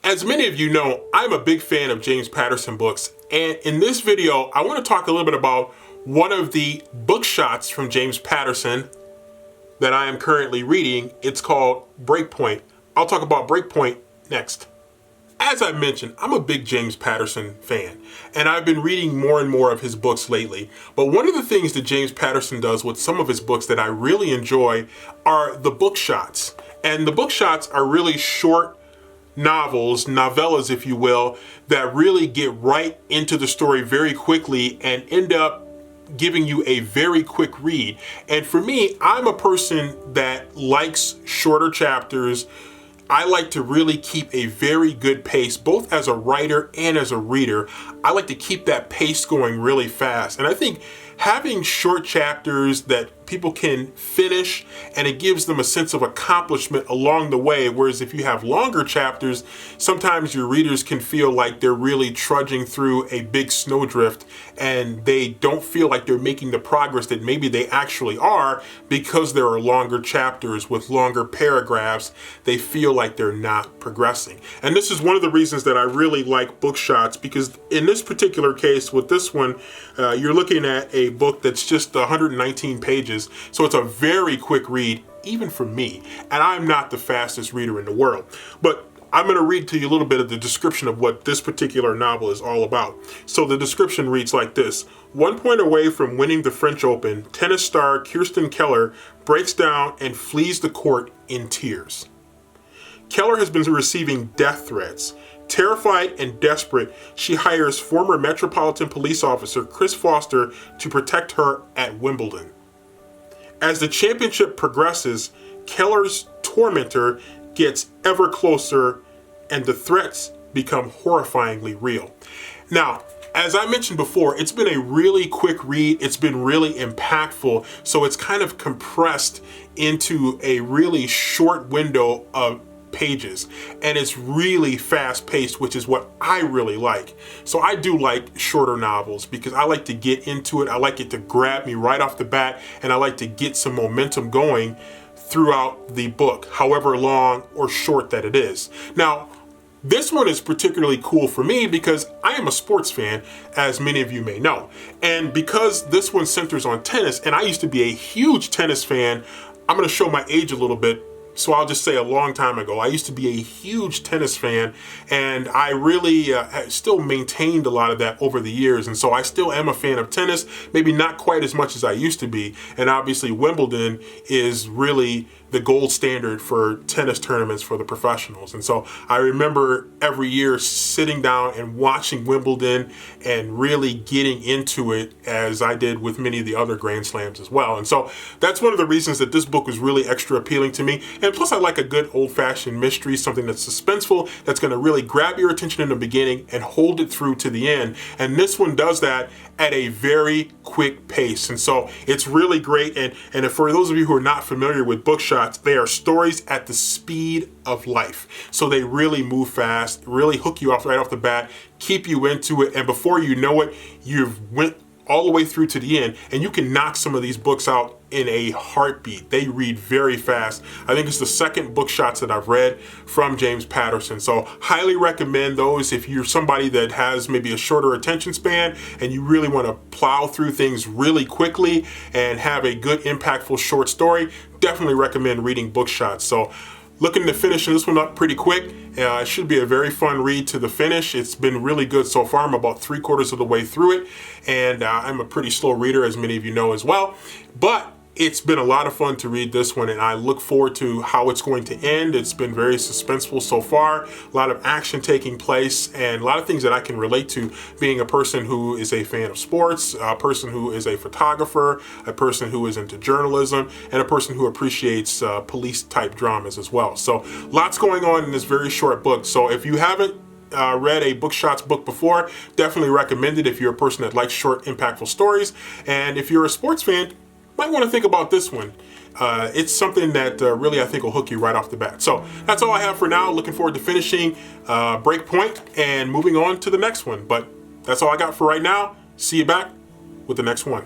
As many of you know, I'm a big fan of James Patterson books, and in this video, I want to talk a little bit about one of the book shots from James Patterson that I am currently reading. It's called Breakpoint. I'll talk about Breakpoint next. As I mentioned, I'm a big James Patterson fan, and I've been reading more and more of his books lately. But one of the things that James Patterson does with some of his books that I really enjoy are the book shots. And the book shots are really short novels, novellas, if you will, that really get right into the story very quickly and end up giving you a very quick read. And for me, I'm a person that likes shorter chapters. I like to really keep a very good pace, both as a writer and as a reader. I like to keep that pace going really fast. And I think having short chapters that people can finish, and it gives them a sense of accomplishment along the way. Whereas if you have longer chapters, sometimes your readers can feel like they're really trudging through a big snowdrift and they don't feel like they're making the progress that maybe they actually are, because there are longer chapters with longer paragraphs. They feel like they're not progressing. And this is one of the reasons that I really like book shots, because in this particular case with this one, you're looking at a book that's just 119 pages. So it's a very quick read, even for me. And I'm not the fastest reader in the world. But I'm going to read to you a little bit of the description of what this particular novel is all about. So the description reads like this. 1 point away from winning the French Open, tennis star Kirsten Keller breaks down and flees the court in tears. Keller has been receiving death threats. Terrified and desperate, she hires former Metropolitan Police Officer Chris Foster to protect her at Wimbledon. As the championship progresses, Keller's tormentor gets ever closer and the threats become horrifyingly real. Now, as I mentioned before, it's been a really quick read. It's been really impactful. So it's kind of compressed into a really short window of pages, and it's really fast paced, which is what I really like. So I do like shorter novels because I like to get into it. I like it to grab me right off the bat, and I like to get some momentum going throughout the book, however long or short that it is. Now, this one is particularly cool for me because I am a sports fan, as many of you may know. And because this one centers on tennis, and I used to be a huge tennis fan, I'm going to show my age a little bit. So I'll just say a long time ago, I used to be a huge tennis fan, and I really still maintained a lot of that over the years. And so I still am a fan of tennis, maybe not quite as much as I used to be. And obviously Wimbledon is really the gold standard for tennis tournaments for the professionals. And so I remember every year sitting down and watching Wimbledon and really getting into it, as I did with many of the other Grand Slams as well. And so that's one of the reasons that this book was really extra appealing to me. And plus I like a good old-fashioned mystery, something that's suspenseful, that's going to really grab your attention in the beginning and hold it through to the end. And this one does that at a very quick pace. And so it's really great. And for those of you who are not familiar with book shots, they are stories at the speed of life. So they really move fast, really hook you off right off the bat, keep you into it. And before you know it, you've went all the way through to the end, and you can knock some of these books out in a heartbeat. They read very fast. I think it's the second book shots that I've read from James Patterson. So highly recommend those if you're somebody that has maybe a shorter attention span and you really want to plow through things really quickly and have a good impactful short story. Definitely recommend reading book shots. So looking to finish this one up pretty quick. It should be a very fun read to the finish. It's been really good so far. I'm about 3/4 of the way through it, and I'm a pretty slow reader, as many of you know as well. But it's been a lot of fun to read this one, and I look forward to how it's going to end. It's been very suspenseful so far, a lot of action taking place, and a lot of things that I can relate to, being a person who is a fan of sports, a person who is a photographer, a person who is into journalism, and a person who appreciates police type dramas as well. So lots going on in this very short book. So if you haven't read a Book Shots book before, definitely recommend it if you're a person that likes short, impactful stories. And if you're a sports fan, might want to think about this one. It's something that really I think will hook you right off the bat. So that's all I have for now. Looking forward to finishing Breakpoint and moving on to the next one. But that's all I got for right now. See you back with the next one.